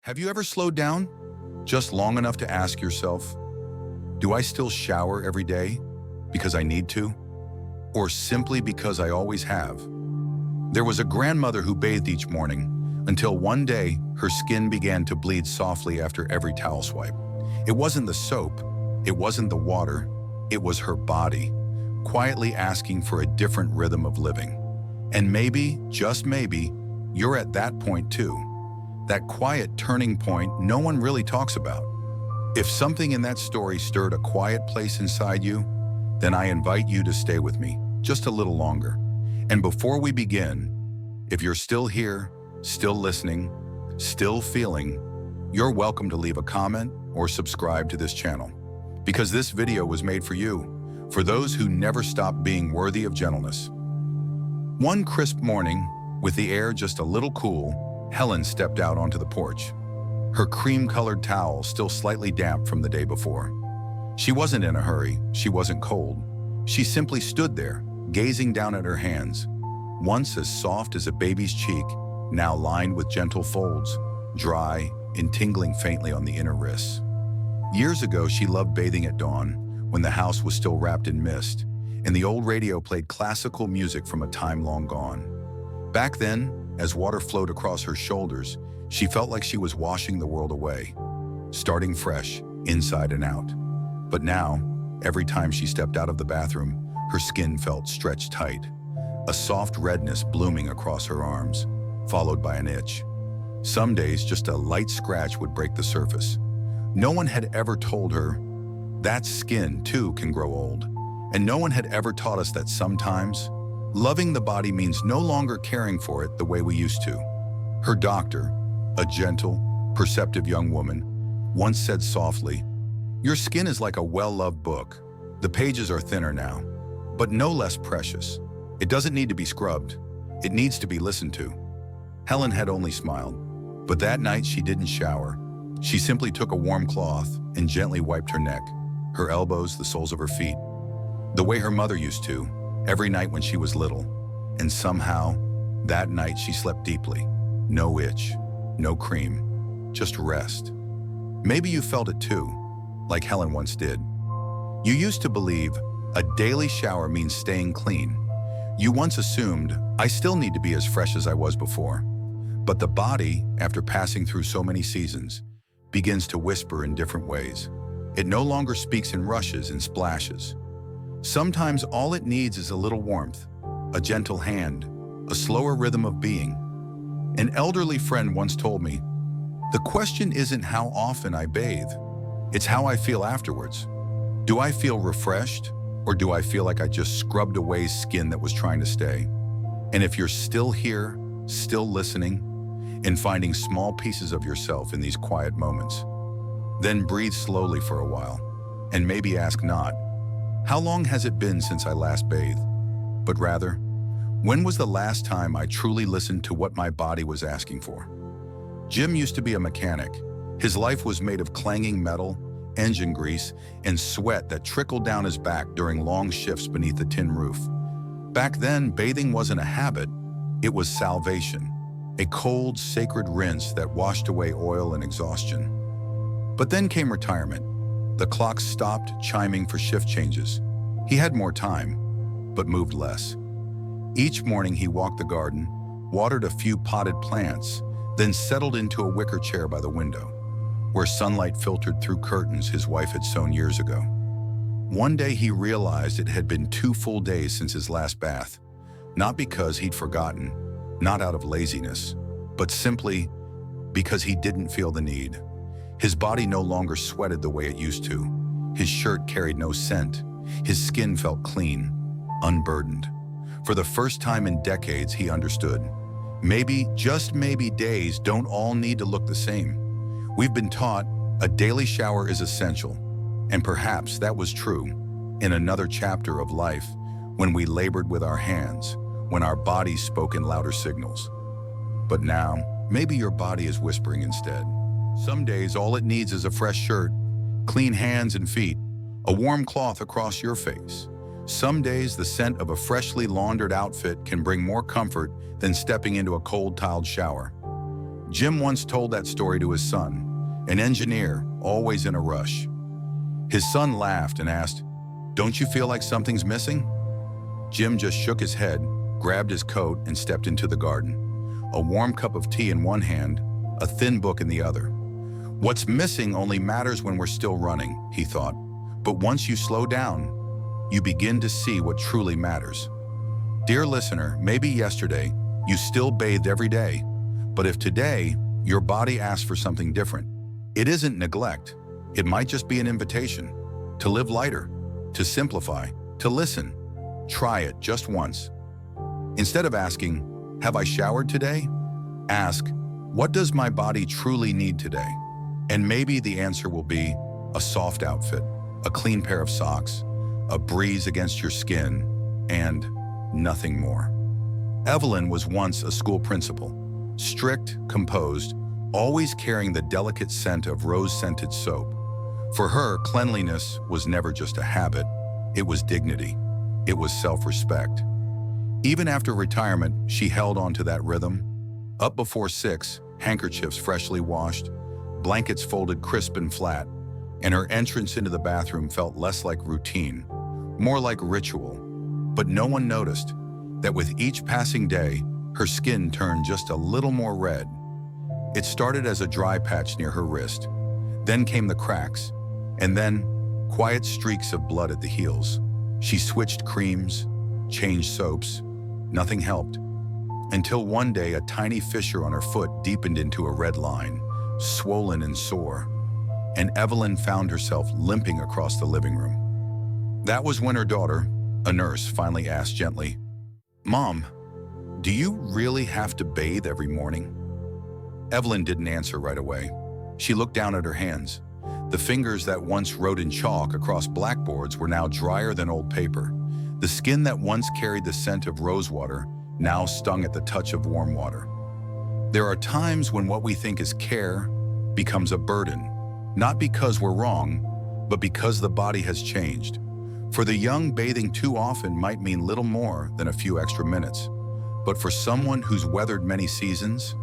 Have you ever slowed down? Just long enough to ask yourself, do I still shower every day because I need to? Or simply because I always have? There was a grandmother who bathed each morning until one day her skin began to bleed softly after every towel swipe. It wasn't the soap, it wasn't the water, it was her body, quietly asking for a different rhythm of living. And maybe, just maybe, you're at that point too. That quiet turning point no one really talks about. If something in that story stirred a quiet place inside you, then I invite you to stay with me just a little longer. And before we begin, if you're still here, still listening, still feeling, you're welcome to leave a comment or subscribe to this channel. Because this video was made for you, for those who never stop being worthy of gentleness. One crisp morning, with the air just a little cool, Helen stepped out onto the porch, her cream-colored towel still slightly damp from the day before. She wasn't in a hurry, she wasn't cold. She simply stood there, gazing down at her hands, once as soft as a baby's cheek, now lined with gentle folds, dry and tingling faintly on the inner wrists. Years ago, she loved bathing at dawn, when the house was still wrapped in mist, and the old radio played classical music from a time long gone. Back then, as water flowed across her shoulders, she felt like she was washing the world away, starting fresh, inside and out. But now, every time she stepped out of the bathroom, her skin felt stretched tight, a soft redness blooming across her arms, followed by an itch. Some days, just a light scratch would break the surface. No one had ever told her that skin, too, can grow old. And no one had ever taught us that sometimes, loving the body means no longer caring for it the way we used to. Her doctor, a gentle, perceptive young woman, once said softly, "Your skin is like a well-loved book. The pages are thinner now, but no less precious. It doesn't need to be scrubbed. It needs to be listened to." Helen had only smiled, but that night she didn't shower. She simply took a warm cloth and gently wiped her neck, her elbows, the soles of her feet, the way her mother used to, every night when she was little. And somehow, that night she slept deeply. No itch, no cream, just rest. Maybe you felt it too, like Helen once did. You used to believe a daily shower means staying clean. You once assumed, I still need to be as fresh as I was before. But the body, after passing through so many seasons, begins to whisper in different ways. It no longer speaks in rushes and splashes. Sometimes all it needs is a little warmth, a gentle hand, a slower rhythm of being. An elderly friend once told me, "The question isn't how often I bathe, it's how I feel afterwards. Do I feel refreshed, or do I feel like I just scrubbed away skin that was trying to stay?" And if you're still here, still listening, and finding small pieces of yourself in these quiet moments, then breathe slowly for a while, and maybe ask not, "How long has it been since I last bathed?" but rather, "When was the last time I truly listened to what my body was asking for?" Jim used to be a mechanic. His life was made of clanging metal, engine grease, and sweat that trickled down his back during long shifts beneath the tin roof. Back then, bathing wasn't a habit, it was salvation, a cold, sacred rinse that washed away oil and exhaustion. But then came retirement. The clock stopped chiming for shift changes. He had more time, but moved less. Each morning he walked the garden, watered a few potted plants, then settled into a wicker chair by the window, where sunlight filtered through curtains his wife had sewn years ago. One day he realized it had been 2 full days since his last bath, not because he'd forgotten, not out of laziness, but simply because he didn't feel the need. His body no longer sweated the way it used to. His shirt carried no scent. His skin felt clean, unburdened. For the first time in decades, he understood. Maybe, just maybe, days don't all need to look the same. We've been taught a daily shower is essential, and perhaps that was true in another chapter of life when we labored with our hands, when our bodies spoke in louder signals. But now, maybe your body is whispering instead. Some days, all it needs is a fresh shirt, clean hands and feet, a warm cloth across your face. Some days, the scent of a freshly laundered outfit can bring more comfort than stepping into a cold tiled shower. Jim once told that story to his son, an engineer, always in a rush. His son laughed and asked, "Don't you feel like something's missing?" Jim just shook his head, grabbed his coat, and stepped into the garden, a warm cup of tea in one hand, a thin book in the other. What's missing only matters when we're still running, he thought. But once you slow down, you begin to see what truly matters. Dear listener, maybe yesterday you still bathed every day, but if today your body asks for something different, it isn't neglect. It might just be an invitation to live lighter, to simplify, to listen. Try it just once. Instead of asking, "Have I showered today?" ask, "What does my body truly need today?" And maybe the answer will be a soft outfit, a clean pair of socks, a breeze against your skin, and nothing more. Evelyn was once a school principal, strict, composed, always carrying the delicate scent of rose-scented soap. For her, cleanliness was never just a habit, it was dignity, it was self-respect. Even after retirement, she held on to that rhythm. Up before 6, handkerchiefs freshly washed, blankets folded crisp and flat, and her entrance into the bathroom felt less like routine, more like ritual. But no one noticed that with each passing day, her skin turned just a little more red. It started as a dry patch near her wrist, then came the cracks, and then quiet streaks of blood at the heels. She switched creams, changed soaps, nothing helped. Until one day a tiny fissure on her foot deepened into a red line, swollen and sore, and Evelyn found herself limping across the living room. That was when her daughter, a nurse, finally asked gently, "Mom, do you really have to bathe every morning?" Evelyn didn't answer right away. She looked down at her hands. The fingers that once wrote in chalk across blackboards were now drier than old paper. The skin that once carried the scent of rosewater now stung at the touch of warm water. There are times when what we think is care becomes a burden, not because we're wrong, but because the body has changed. For the young, bathing too often might mean little more than a few extra minutes. But for someone who's weathered many seasons,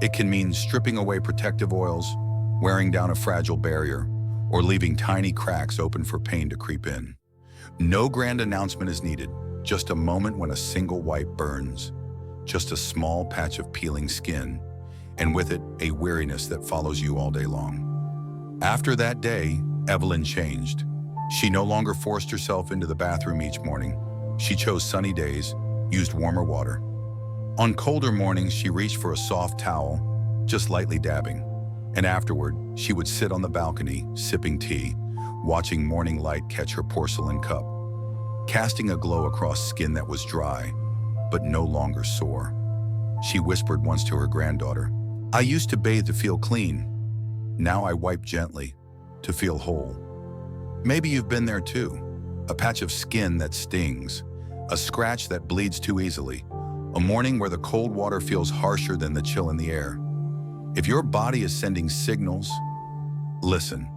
it can mean stripping away protective oils, wearing down a fragile barrier, or leaving tiny cracks open for pain to creep in. No grand announcement is needed, just a moment when a single wipe burns, just a small patch of peeling skin, and with it, a weariness that follows you all day long. After that day, Evelyn changed. She no longer forced herself into the bathroom each morning. She chose sunny days, used warmer water. On colder mornings, she reached for a soft towel, just lightly dabbing. And afterward, she would sit on the balcony, sipping tea, watching morning light catch her porcelain cup, casting a glow across skin that was dry, but no longer sore. She whispered once to her granddaughter, "I used to bathe to feel clean. Now I wipe gently to feel whole." Maybe you've been there too. A patch of skin that stings, a scratch that bleeds too easily, a morning where the cold water feels harsher than the chill in the air. If your body is sending signals, listen.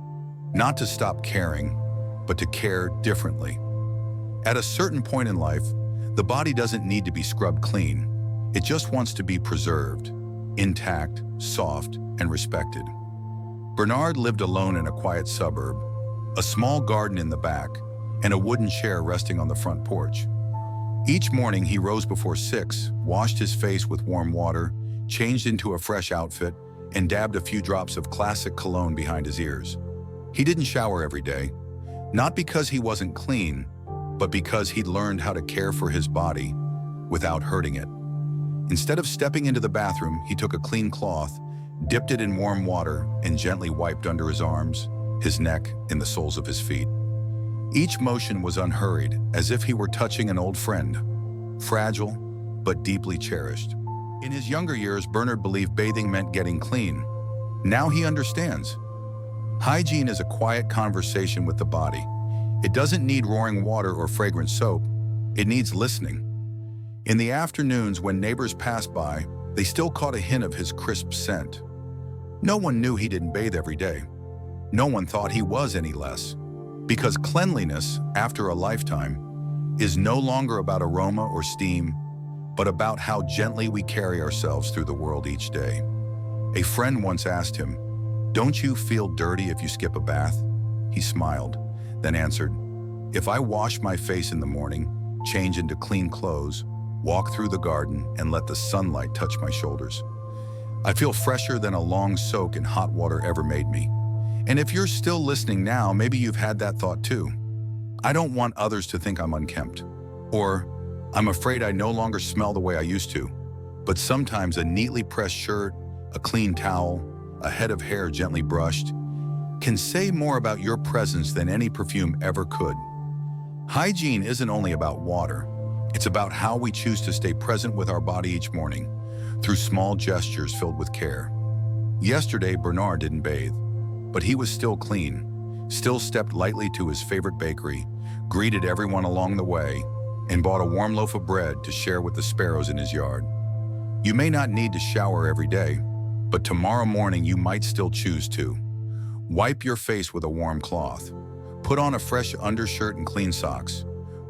Not to stop caring, but to care differently. At a certain point in life, the body doesn't need to be scrubbed clean. It just wants to be preserved, intact, soft, and respected. Bernard lived alone in a quiet suburb, a small garden in the back, and a wooden chair resting on the front porch. Each morning he rose before 6, washed his face with warm water, changed into a fresh outfit, and dabbed a few drops of classic cologne behind his ears. He didn't shower every day, not because he wasn't clean, but because he'd learned how to care for his body without hurting it. Instead of stepping into the bathroom, he took a clean cloth, dipped it in warm water, and gently wiped under his arms, his neck, and the soles of his feet. Each motion was unhurried, as if he were touching an old friend, fragile but deeply cherished. In his younger years, Bernard believed bathing meant getting clean. Now he understands. Hygiene is a quiet conversation with the body. It doesn't need roaring water or fragrant soap. It needs listening. In the afternoons when neighbors passed by, they still caught a hint of his crisp scent. No one knew he didn't bathe every day. No one thought he was any less. Because cleanliness, after a lifetime, is no longer about aroma or steam, but about how gently we carry ourselves through the world each day. A friend once asked him, "Don't you feel dirty if you skip a bath?" He smiled, then answered, "If I wash my face in the morning, change into clean clothes, walk through the garden, and let the sunlight touch my shoulders, I feel fresher than a long soak in hot water ever made me." And if you're still listening now, maybe you've had that thought too. I don't want others to think I'm unkempt. Or, I'm afraid I no longer smell the way I used to. But sometimes a neatly pressed shirt, a clean towel, a head of hair gently brushed, can say more about your presence than any perfume ever could. Hygiene isn't only about water. It's about how we choose to stay present with our body each morning, through small gestures filled with care. Yesterday, Bernard didn't bathe, but he was still clean, still stepped lightly to his favorite bakery, greeted everyone along the way, and bought a warm loaf of bread to share with the sparrows in his yard. You may not need to shower every day, but tomorrow morning you might still choose to. Wipe your face with a warm cloth. Put on a fresh undershirt and clean socks.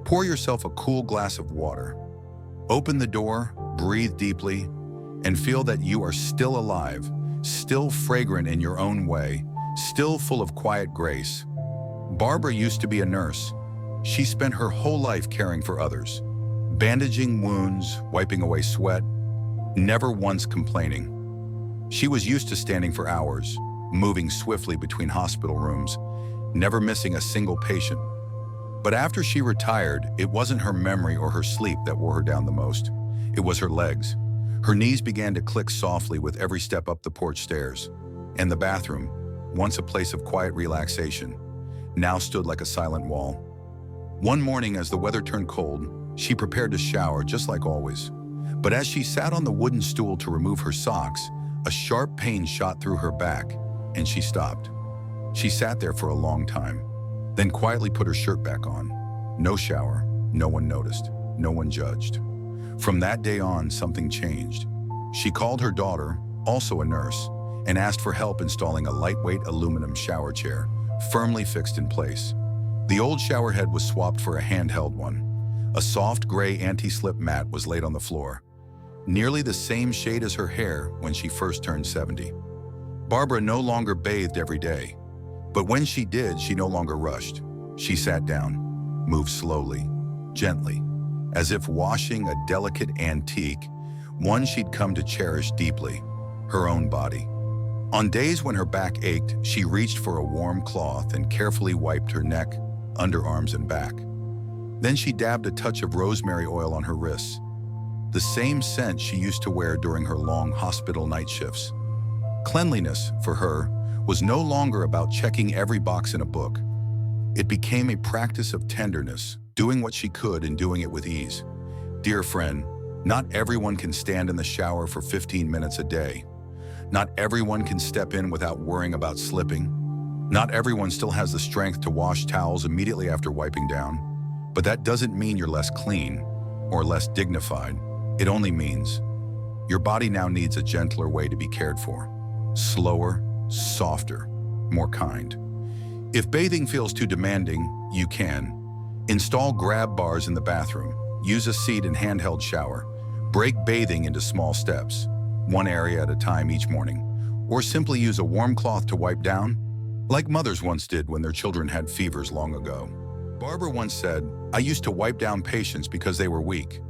Pour yourself a cool glass of water. Open the door, breathe deeply, and feel that you are still alive, still fragrant in your own way, still full of quiet grace. Barbara used to be a nurse. She spent her whole life caring for others, bandaging wounds, wiping away sweat, never once complaining. She was used to standing for hours, moving swiftly between hospital rooms, never missing a single patient. But after she retired, it wasn't her memory or her sleep that wore her down the most. It was her legs. Her knees began to click softly with every step up the porch stairs. And the bathroom, once a place of quiet relaxation, now stood like a silent wall. One morning, as the weather turned cold, she prepared to shower just like always. But as she sat on the wooden stool to remove her socks, a sharp pain shot through her back, and she stopped. She sat there for a long time, then quietly put her shirt back on. No shower, no one noticed, no one judged. From that day on, something changed. She called her daughter, also a nurse, and asked for help installing a lightweight aluminum shower chair, firmly fixed in place. The old shower head was swapped for a handheld one. A soft gray anti-slip mat was laid on the floor, nearly the same shade as her hair when she first turned 70. Barbara no longer bathed every day, but when she did, she no longer rushed. She sat down, moved slowly, gently, as if washing a delicate antique, one she'd come to cherish deeply, her own body. On days when her back ached, she reached for a warm cloth and carefully wiped her neck, underarms, and back. Then she dabbed a touch of rosemary oil on her wrists, the same scent she used to wear during her long hospital night shifts. Cleanliness, for her, was no longer about checking every box in a book. It became a practice of tenderness, doing what she could and doing it with ease. Dear friend, not everyone can stand in the shower for 15 minutes a day. Not everyone can step in without worrying about slipping. Not everyone still has the strength to wash towels immediately after wiping down. But that doesn't mean you're less clean or less dignified. It only means your body now needs a gentler way to be cared for. Slower, softer, more kind. If bathing feels too demanding, you can. Install grab bars in the bathroom. Use a seat and handheld shower. Break bathing into small steps, one area at a time each morning. Or simply use a warm cloth to wipe down, like mothers once did when their children had fevers long ago. Barbara once said, "I used to wipe down patients because they were weak.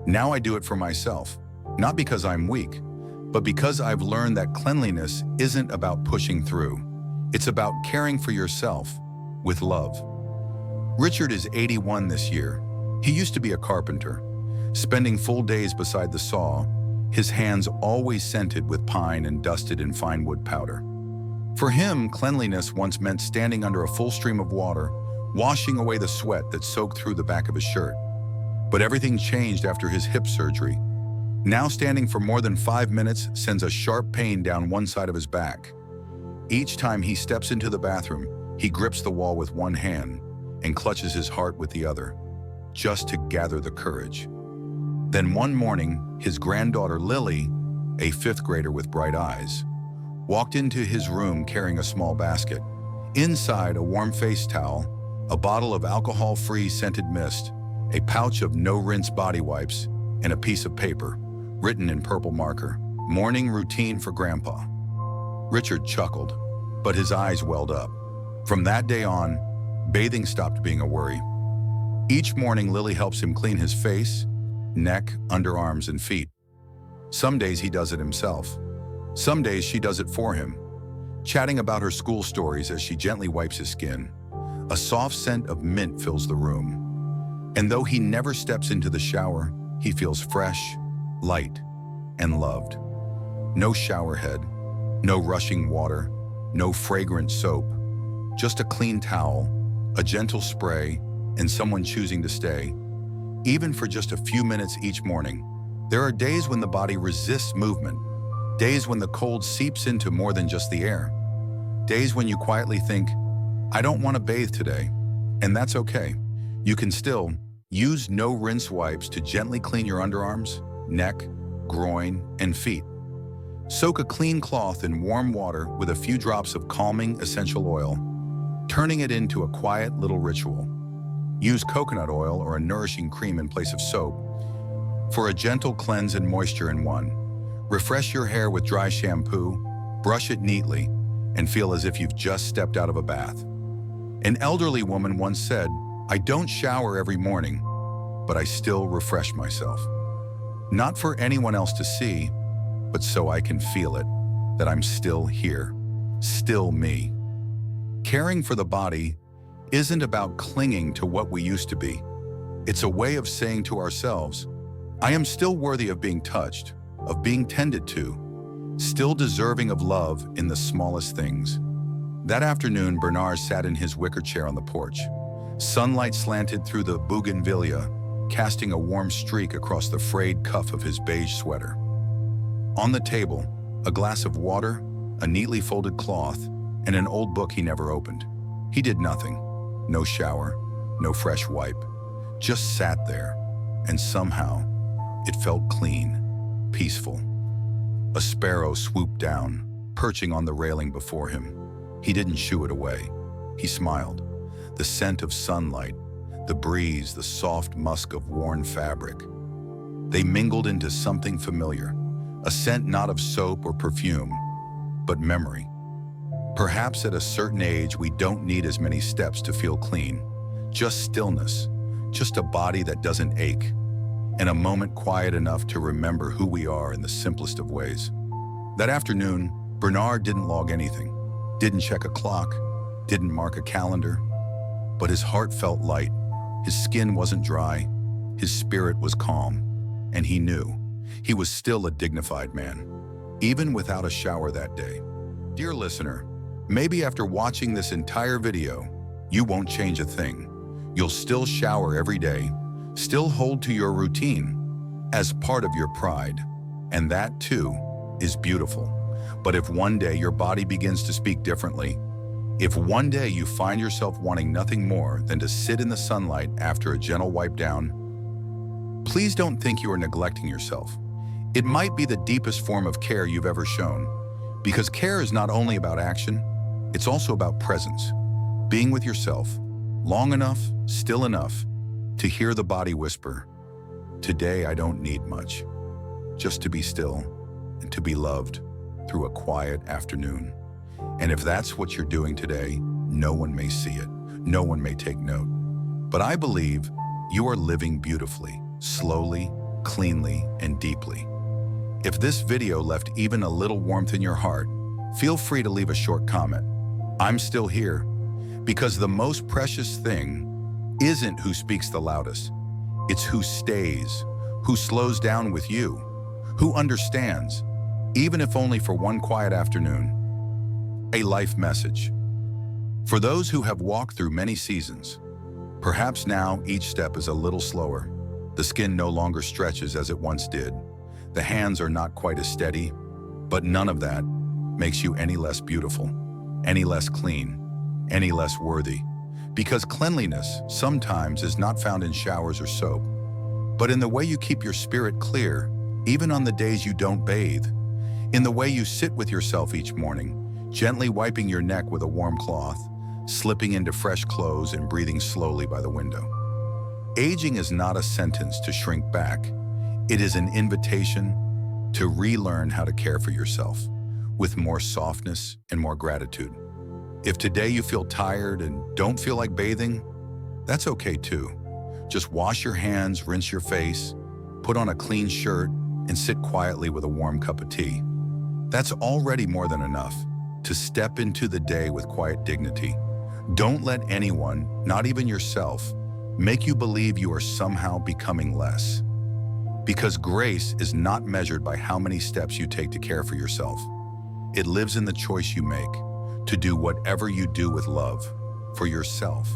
Now I do it for myself, not because I'm weak, but because I've learned that cleanliness isn't about pushing through. It's about caring for yourself with love." Richard is 81 this year. He used to be a carpenter, spending full days beside the saw, his hands always scented with pine and dusted in fine wood powder. For him, cleanliness once meant standing under a full stream of water, washing away the sweat that soaked through the back of his shirt. But everything changed after his hip surgery. Now standing for more than 5 minutes sends a sharp pain down one side of his back. Each time he steps into the bathroom, he grips the wall with one hand and clutches his heart with the other, just to gather the courage. Then one morning, his granddaughter Lily, a 5th grader with bright eyes, walked into his room carrying a small basket. Inside, a warm face towel, a bottle of alcohol-free scented mist, a pouch of no-rinse body wipes, and a piece of paper, written in purple marker, "Morning routine for Grandpa." Richard chuckled, but his eyes welled up. From that day on, bathing stopped being a worry. Each morning, Lily helps him clean his face, neck, underarms, and feet. Some days he does it himself. Some days she does it for him, chatting about her school stories as she gently wipes his skin. A soft scent of mint fills the room. And though he never steps into the shower, he feels fresh, light, and loved. No shower head, no rushing water, no fragrant soap, just a clean towel, a gentle spray, and someone choosing to stay, even for just a few minutes each morning. There are days when the body resists movement, days when the cold seeps into more than just the air, days when you quietly think, I don't want to bathe today, and that's okay. You can still use no rinse wipes to gently clean your underarms, neck, groin, and feet. Soak a clean cloth in warm water with a few drops of calming essential oil, turning it into a quiet little ritual. Use coconut oil or a nourishing cream in place of soap for a gentle cleanse and moisture in one. Refresh your hair with dry shampoo, brush it neatly, and feel as if you've just stepped out of a bath. An elderly woman once said, I don't shower every morning, but I still refresh myself. Not for anyone else to see, but so I can feel it, that I'm still here, still me. Caring for the body isn't about clinging to what we used to be. It's a way of saying to ourselves, I am still worthy of being touched, of being tended to, still deserving of love in the smallest things. That afternoon, Bernard sat in his wicker chair on the porch. Sunlight slanted through the bougainvillea, casting a warm streak across the frayed cuff of his beige sweater. On the table, a glass of water, a neatly folded cloth, and an old book he never opened. He did nothing. No shower, no fresh wipe. Just sat there, and somehow, it felt clean, peaceful. A sparrow swooped down, perching on the railing before him. He didn't shoo it away. He smiled. The scent of sunlight, the breeze, the soft musk of worn fabric. They mingled into something familiar, a scent not of soap or perfume, but memory. Perhaps at a certain age, we don't need as many steps to feel clean. Just stillness, just a body that doesn't ache, and a moment quiet enough to remember who we are in the simplest of ways. That afternoon, Bernard didn't log anything, didn't check a clock, didn't mark a calendar, but his heart felt light. His skin wasn't dry, his spirit was calm, and he knew he was still a dignified man, even without a shower that day. Dear listener, maybe after watching this entire video, you won't change a thing. You'll still shower every day, still hold to your routine as part of your pride, and that too is beautiful. But if one day your body begins to speak differently, if one day you find yourself wanting nothing more than to sit in the sunlight after a gentle wipe down, please don't think you are neglecting yourself. It might be the deepest form of care you've ever shown, because care is not only about action, it's also about presence, being with yourself, long enough, still enough, to hear the body whisper, today I don't need much, just to be still and to be loved through a quiet afternoon. And if that's what you're doing today, no one may see it, no one may take note. But I believe you are living beautifully, slowly, cleanly, and deeply. If this video left even a little warmth in your heart, feel free to leave a short comment. I'm still here, because the most precious thing isn't who speaks the loudest. It's who stays, who slows down with you, who understands, even if only for one quiet afternoon. A life message. For those who have walked through many seasons, perhaps now each step is a little slower. The skin no longer stretches as it once did. The hands are not quite as steady, but none of that makes you any less beautiful, any less clean, any less worthy. Because cleanliness sometimes is not found in showers or soap, but in the way you keep your spirit clear, even on the days you don't bathe, in the way you sit with yourself each morning, gently wiping your neck with a warm cloth, slipping into fresh clothes and breathing slowly by the window. Aging is not a sentence to shrink back. It is an invitation to relearn how to care for yourself, with more softness and more gratitude. If today you feel tired and don't feel like bathing, that's okay too. Just wash your hands, rinse your face, put on a clean shirt, and sit quietly with a warm cup of tea. That's already more than enough to step into the day with quiet dignity. Don't let anyone, not even yourself, make you believe you are somehow becoming less. Because grace is not measured by how many steps you take to care for yourself. It lives in the choice you make to do whatever you do with love for yourself.